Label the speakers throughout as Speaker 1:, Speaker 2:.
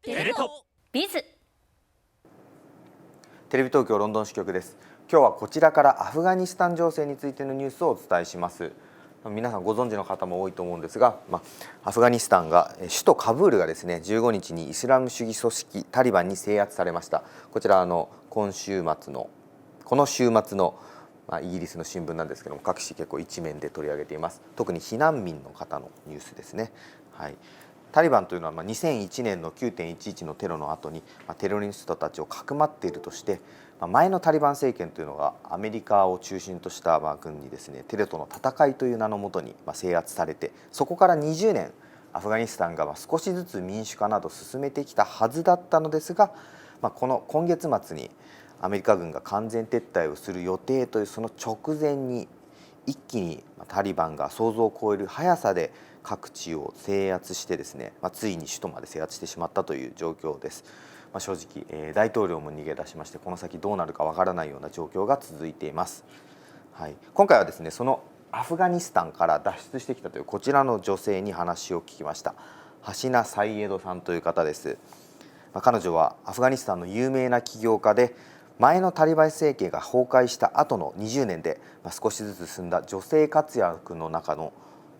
Speaker 1: テレ東BIZ。
Speaker 2: テレビ東京ロンドン支局です。今日はこちらからアフガニスタン情勢についてのニュースをお伝えします。皆さんご存知の方も多いと思うんですが、アフガニスタンが首都カブールがですね15日にイスラム主義組織タリバンに制圧されました。こちらこの週末のイギリスの新聞なんですけども、各紙結構一面で取り上げています。特に避難民の方のニュースですね。はい。タリバンというのは2001年の 9.11 のテロの後にテロリストたちをかくまっているとして、前のタリバン政権というのがアメリカを中心とした軍にですねテロとの戦いという名のもとに制圧されて、そこから20年アフガニスタンが少しずつ民主化など進めてきたはずだったのですが、今月末にアメリカ軍が完全撤退をする予定というその直前に一気にタリバンが想像を超える速さで各地を制圧してですね、ついに首都まで制圧してしまったという状況です。正直、大統領も逃げ出しまして、この先どうなるかわからないような状況が続いています。はい、今回はですねそのアフガニスタンから脱出してきたというこちらの女性に話を聞きました。ハシナ・サイエドさんという方です。彼女はアフガニスタンの有名な起業家で、前のタリバン政権が崩壊した後の20年で少しずつ進んだ女性活躍の中の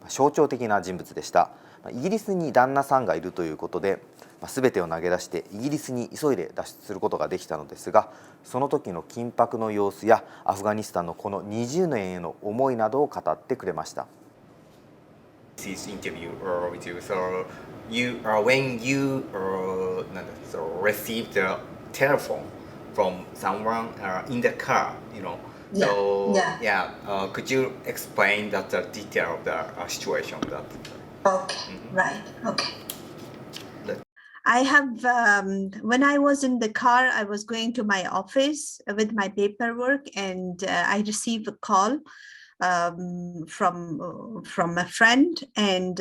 Speaker 2: 象徴的な人物でした。イギリスに旦那さんがいるということで、全てを投げ出してイギリスに急いで脱出することができたのですが、その時の緊迫の様子やアフガニスタンのこの20年への思いなどを語ってくれました。
Speaker 3: This interview with you, so when you received the telephone from someone in the car, could you explain the detail of the situation?
Speaker 4: Okay, right, okay. I have, when I was in the car, I was going to my office with my paperwork, and I received a call from a friend, and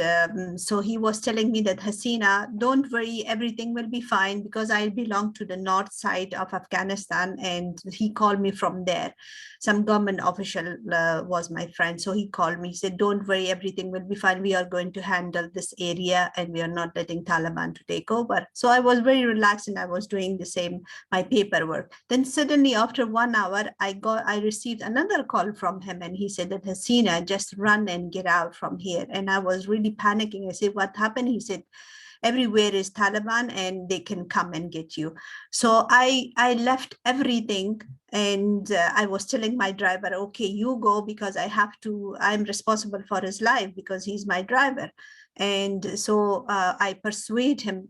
Speaker 4: so he was telling me that, Hasina, don't worry, everything will be fine, because I belong to the north side of Afghanistan, and he called me from there. Some government official was my friend, so he called me. He said, don't worry, everything will be fine, we are going to handle this area and we are not letting Taliban to take over. So I was very relaxed and I was doing the same, my paperwork. Then suddenly after 1 hour, I received another call from him, and he said that, Hasina, just run and get out from here. And I was really panicking. I said, what happened? He said, everywhere is Taliban and they can come and get you. So I left everything, and I was telling my driver, okay, you go, because I'm responsible for his life because he's my driver. And so I persuade him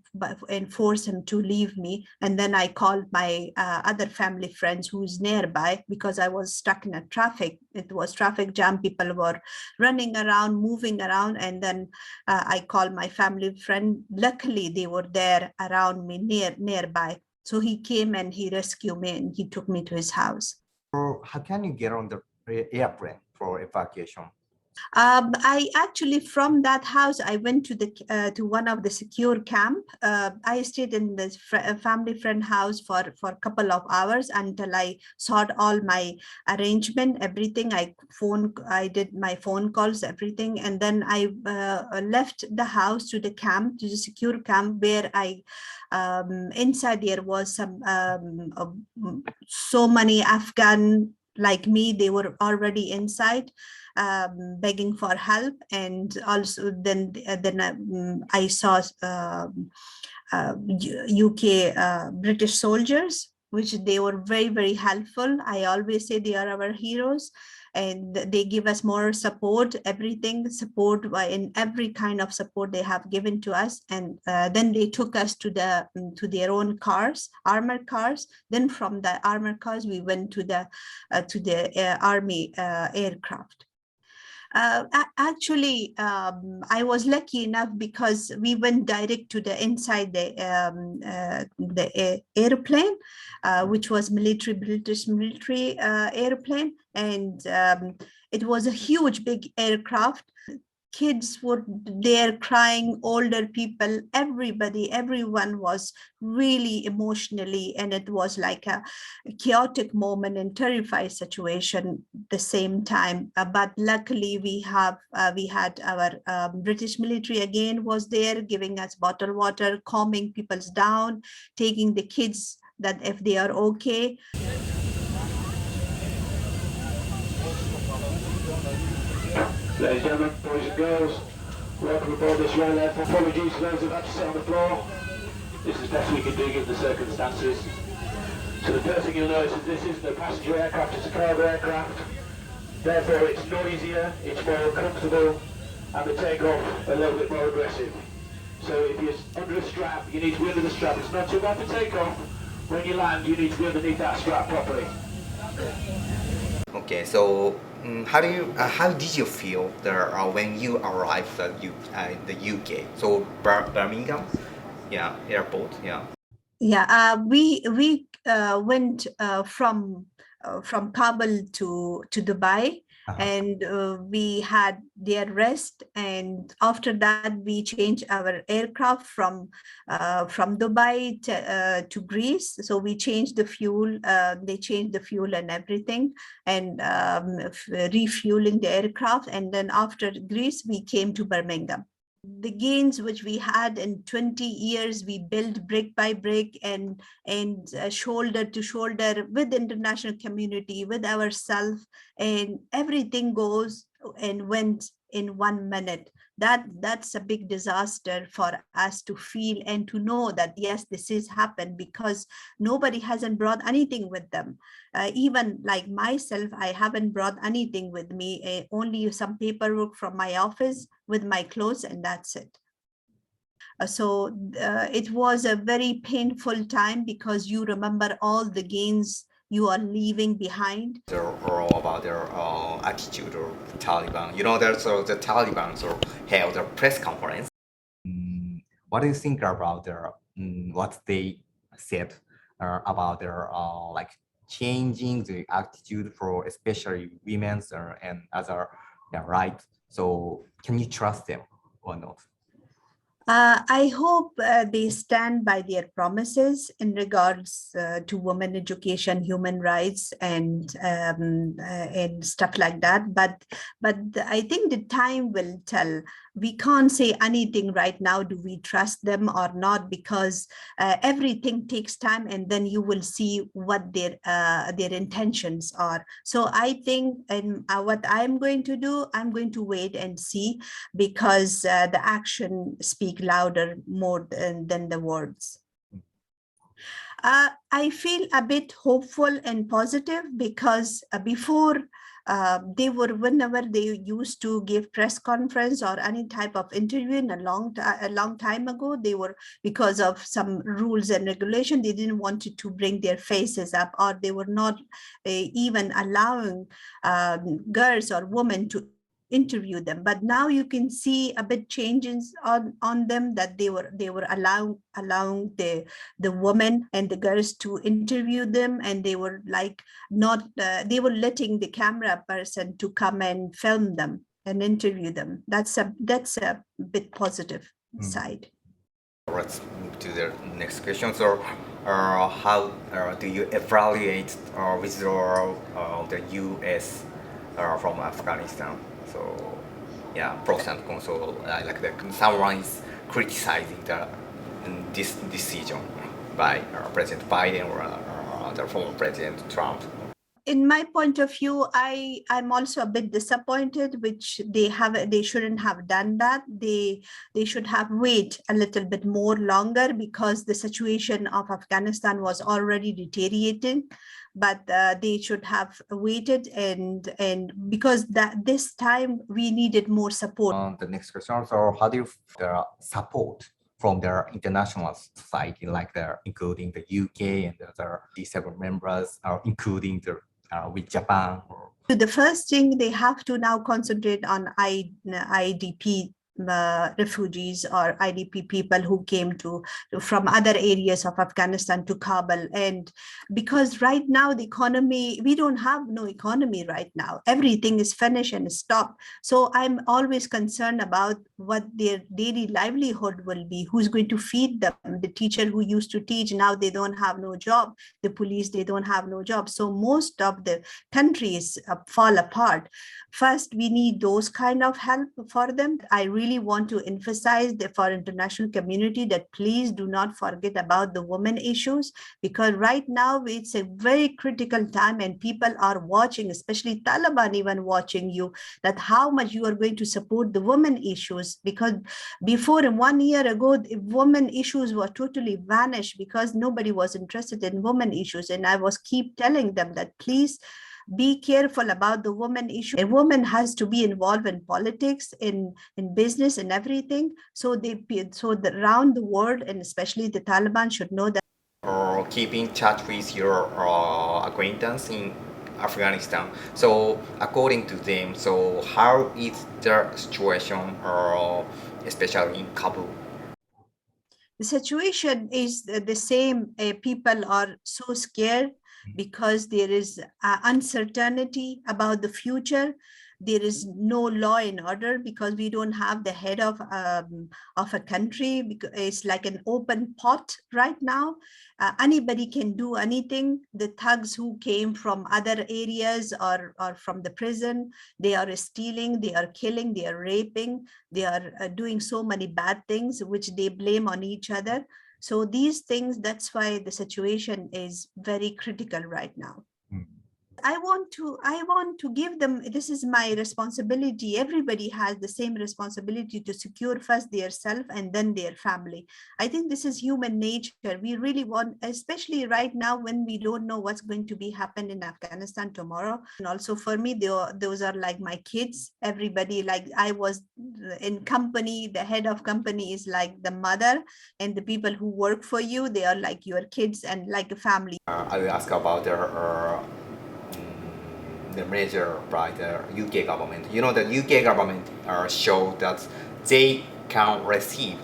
Speaker 4: and force him to leave me. And then I called my other family friends who's nearby, because I was stuck in a traffic. It was traffic jam. People were running around, moving around. And then I called my family friend. Luckily, they were there around me nearby. So he came and he rescued me and he took me to his house.
Speaker 1: How can you get on the airplane for evacuation?
Speaker 4: I actually, from that house, I went to one of the secure camp. I stayed in this family friend house for a couple of hours until I sought all my arrangement, everything. I did my phone calls, everything, and then I left the house to the camp, to the secure camp, where inside there was some so many Afghan like me. They were already inside, begging for help. And also then I saw UK British soldiers, which they were very, very helpful. I always say they are our heroes, and they give us more support, everything support, in every kind of support they have given to us. And then they took us to their own cars, armored cars. Then from the armored cars we went to the army aircraft. Actually, I was lucky enough because we went direct to the inside the airplane, which was British military airplane, and it was a huge, big aircraft. kids were there crying, older people, everybody, everyone was really emotionally, and it was like a chaotic moment and terrified situation at the same time. But luckily we had our British military again was there giving us bottled water, calming people down, taking the kids that if they are okay.
Speaker 5: Ladies and gentlemen, boys and girls, welcome aboard this rail air. Apologies to those who've had to sit on the floor. This is the best we can do given the circumstances. So the first thing you'll notice is this is the passenger aircraft, it's a cargo aircraft. Therefore it's noisier, it's more uncomfortable, and the takeoff a little bit more aggressive. So if you're under a strap, you need to be under the strap. It's not too bad for takeoff. When you land, you need to be underneath that strap properly.
Speaker 3: Okay, so how did you feel there when you arrived at the UK? So Birmingham, yeah, airport, yeah.
Speaker 4: Yeah, we went from Kabul to Dubai, and we had their rest, and after that we changed our aircraft from Dubai to Greece. So we changed the fuel, they changed the fuel and everything, and refueling the aircraft, and then after Greece we came to Birmingham. The gains which we had in 20 years, we built brick by brick and shoulder to shoulder with the international community, with ourselves, and everything goes and went in 1 minute. That's a big disaster for us to feel and to know that yes, this has happened, because nobody hasn't brought anything with them. Even like myself, I haven't brought anything with me, only some paperwork from my office with my clothes, and that's it. So it was a very painful time, because you remember all the gains you are leaving behind.
Speaker 3: They're all about their attitude or Taliban. You know, there's the Taliban held a press conference.
Speaker 1: What do you think about their what they said about their like changing the attitude for especially women's and other rights? So can you trust them or not?
Speaker 4: I hope they stand by their promises in regards to women education, human rights, and stuff like that. But I think the time will tell. We can't say anything right now. Do we trust them or not? Because everything takes time, and then you will see what their intentions are. So I think, and what I'm going to do, I'm going to wait and see, because the action speaks louder more than the words. I feel a bit hopeful and positive, because before whenever they used to give press conference or any type of interview in a long time ago, they were, because of some rules and regulation, they didn't want to bring their faces up, or they were not even allowing girls or women to interview them. But now you can see a bit changes on them, that they were allowing the women and the girls to interview them, and they were like not they were letting the camera person to come and film them and interview them. That's a bit positive side.
Speaker 3: Let's move to the next question. So how do you evaluate withdrawal of the US from Afghanistan? So yeah, pros and cons. So like someone is criticizing this decision by President Biden or the former President Trump.
Speaker 4: In my point of view, I'm also a bit disappointed, which they shouldn't have done that. They should have waited a little bit more longer, because the situation of Afghanistan was already deteriorating. But they should have waited, and because this time we needed more support.
Speaker 1: The next question. So how do you support from their international society, like including the UK and the other G7 members, or including with Japan?
Speaker 4: The first thing, they have to now concentrate on IDP refugees or IDP people who came from other areas of Afghanistan to Kabul. And because right now the economy, we don't have no economy right now. Everything is finished and stopped. So I'm always concerned about what their daily livelihood will be. Who's going to feed them? The teacher who used to teach, now they don't have no job. The police, they don't have no job. So most of the countries fall apart. First, we need those kind of help for them. I really want to emphasize for international community that please do not forget about the women issues, because right now it's a very critical time and people are watching, especially Taliban even watching you, that how much you are going to support the women issues. Because before 1 year ago, the women issues were totally vanished because nobody was interested in women issues. And I was keep telling them that please be careful about the woman issue. A woman has to be involved in politics, in business and everything. So around the world, and especially the Taliban, should know that.
Speaker 3: Or keep in touch with your acquaintance in Afghanistan. So according to them, so how is the situation, especially in Kabul?
Speaker 4: The situation is the same. People are so scared because there is uncertainty about the future. There is no law and order because we don't have the head of a country. Because it's like an open pot right now. Anybody can do anything. The thugs who came from other areas or from the prison, they are stealing, they are killing, they are raping, they are doing so many bad things which they blame on each other. So these things, that's why the situation is very critical right now. I want to give them, this is my responsibility. Everybody has the same responsibility to secure first their self and then their family. I think this is human nature. We really want, especially right now when we don't know what's going to be happen in Afghanistan tomorrow. And also for me, those are like my kids. Everybody, like I was in company, the head of company is like the mother, and the people who work for you, they are like your kids and like a family.
Speaker 3: I will ask about the measure by the UK government. You know, the UK government showed that they can receive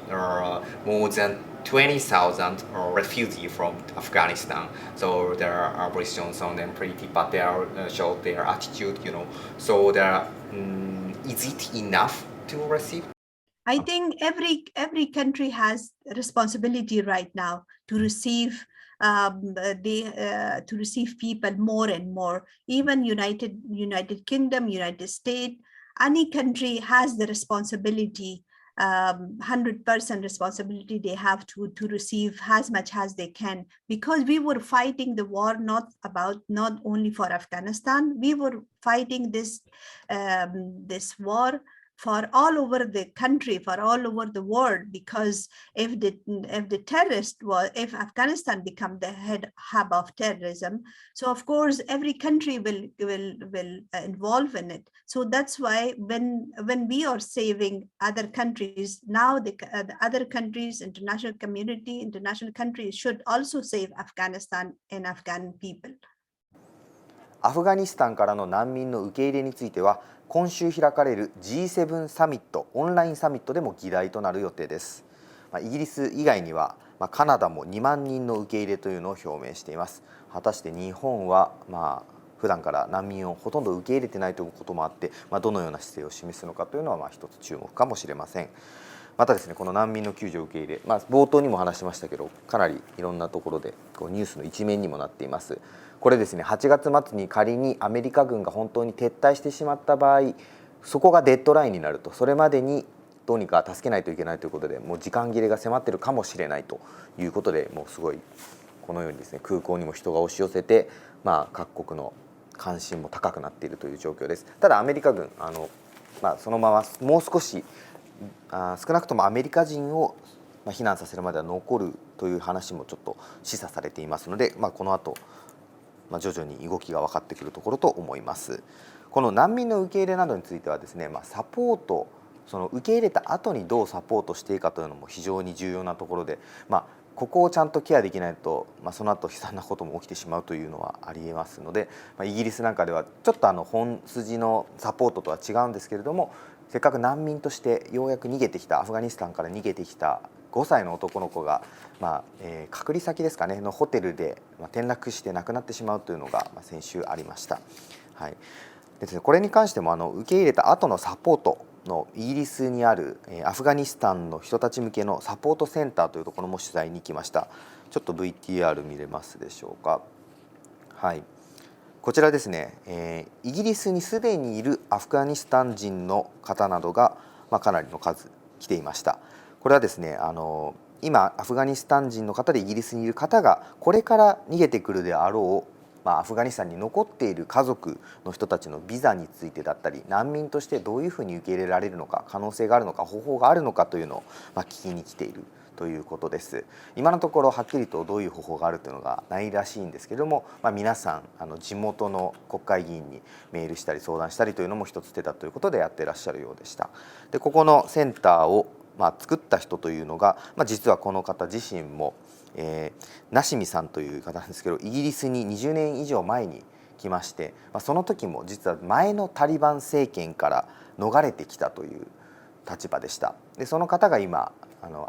Speaker 3: more than 20,000 refugees from Afghanistan. So their positions on them pretty, but they show their attitude, you know. So is it enough to receive?
Speaker 4: I think every country has a responsibility right now to receive to receive people more and more. Even United Kingdom, United States, any country has the responsibility, 100% responsibility they have to receive as much as they can, because we were fighting the war not only for Afghanistan. We were fighting this war for all over the country, for all over the world, because if Afghanistan become the hub of terrorism, so of course every country will involve in it. So that's why when we are saving other countries, now the other countries, international community, international countries should also save Afghanistan and Afghan people.
Speaker 2: アフガニスタンからの難民の受け入れについては、今週開かれる G7 サミット、オンラインサミットでも議題となる予定です。イギリス以外には、カナダも2万人の受け入れというのを表明しています。果たして日本は普段から難民をほとんど受け入れてないということもあって、どのような姿勢を示すのかというのは一つ注目かもしれません。またですね、この難民の救助受け入れ、冒頭にも話しましたけど、かなりいろんなところでニュースの一面にもなっています。これですね、8月末に仮にアメリカ軍が本当に撤退してしまった場合、そこがデッドラインになると、それまでにどうにか助けないといけないということで、もう時間切れが迫っているかもしれないということで、もうすごいこのようにですね、空港にも人が押し寄せて、各国の関心も高くなっているという状況です。ただアメリカ軍そのままもう少し少なくともアメリカ人を避難させるまでは残るという話もちょっと示唆されていますので、この後徐々に動きが分かってくるところと思います。この難民の受け入れなどについてはですね、サポート、その受け入れた後にどうサポートしていいかというのも非常に重要なところで、ここをちゃんとケアできないと、その後悲惨なことも起きてしまうというのはありえますので、イギリスなんかではちょっと本筋のサポートとは違うんですけれども、せっかく難民としてようやく逃げてきたアフガニスタンから逃げてきた5歳の男の子が、隔離先ですかねのホテルで転落して亡くなってしまうというのが先週ありました。はい。ですね、これに関しても受け入れた後のサポートのイギリスにあるアフガニスタンの人たち向けのサポートセンターというところも取材に行きました。ちょっと VTR 見れますでしょうか。はい。こちらですね、イギリスにすでにいるアフガニスタン人の方などが、かなりの数来ていました。これはですね、今アフガニスタン人の方でイギリスにいる方がこれから逃げてくるであろう、アフガニスタンに残っている家族の人たちのビザについてだったり、難民としてどういうふうに受け入れられるのか、可能性があるのか、方法があるのかというのを聞きに来ているということです。今のところはっきりとどういう方法があるというのがないらしいんですけれども、皆さん地元の国会議員にメールしたり相談したりというのも一つ手だということでやってらっしゃるようでした。でここのセンターを作った人というのが、実はこの方自身も、ナシミさんという方なんですけど、イギリスに20年以上前に来まして、その時も実は前のタリバン政権から逃れてきたという立場でした。でその方が今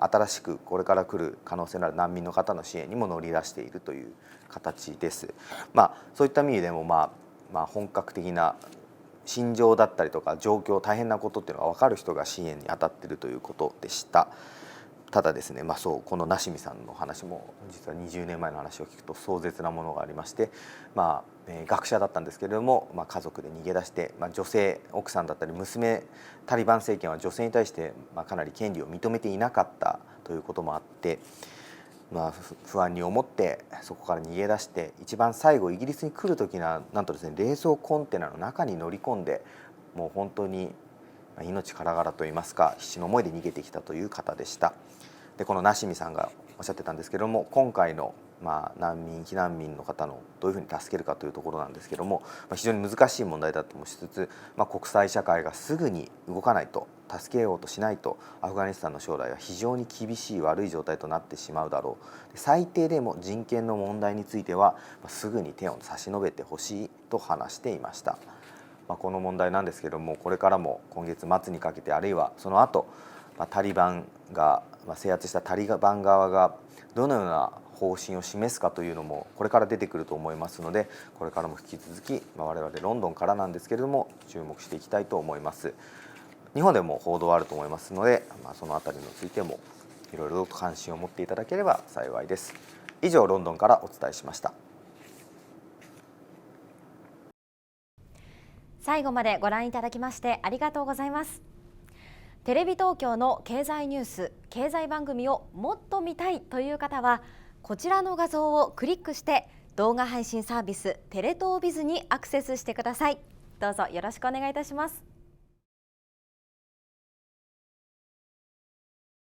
Speaker 2: 新しくこれから来る可能性のある難民の方の支援にも乗り出しているという形です。そういった意味でも本格的な心情だったりとか状況、大変なことっていうのが分かる人が支援に当たっているということでした。ただですね、このナシミさんの話も実は20年前の話を聞くと壮絶なものがありまして、学者だったんですけれども、家族で逃げ出して、女性奥さんだったり娘、タリバン政権は女性に対して、かなり権利を認めていなかったということもあって、不安に思ってそこから逃げ出して、一番最後イギリスに来る時にはなんとですね、冷蔵コンテナの中に乗り込んで、もう本当に命からがらといいますか必死の思いで逃げてきたという方でした。でこのナシミさんがおっしゃってたんですけども、今回の避難民の方のどういうふうに助けるかというところなんですけども、非常に難しい問題だともしつつ、国際社会がすぐに動かないと、助けようとしないとアフガニスタンの将来は非常に厳しい悪い状態となってしまうだろう。最低でも人権の問題についてはすぐに手を差し伸べてほしいと話していました。この問題なんですけども、これからも今月末にかけて、あるいはその後タリバンが制圧したタリバン側がどのような方針を示すかというのもこれから出てくると思いますので、これからも引き続き我々ロンドンからなんですけれども注目していきたいと思います。日本でも報道あると思いますので、そのあたりについてもいろいろと関心を持っていただければ幸いです。以上、ロンドンからお伝えしました。
Speaker 6: 最後までご覧いただきましてありがとうございます。テレビ東京の経済ニュース、経済番組をもっと見たいという方は、こちらの画像をクリックして動画配信サービステレ東BIZにアクセスしてください。どうぞよろしくお願いいたします。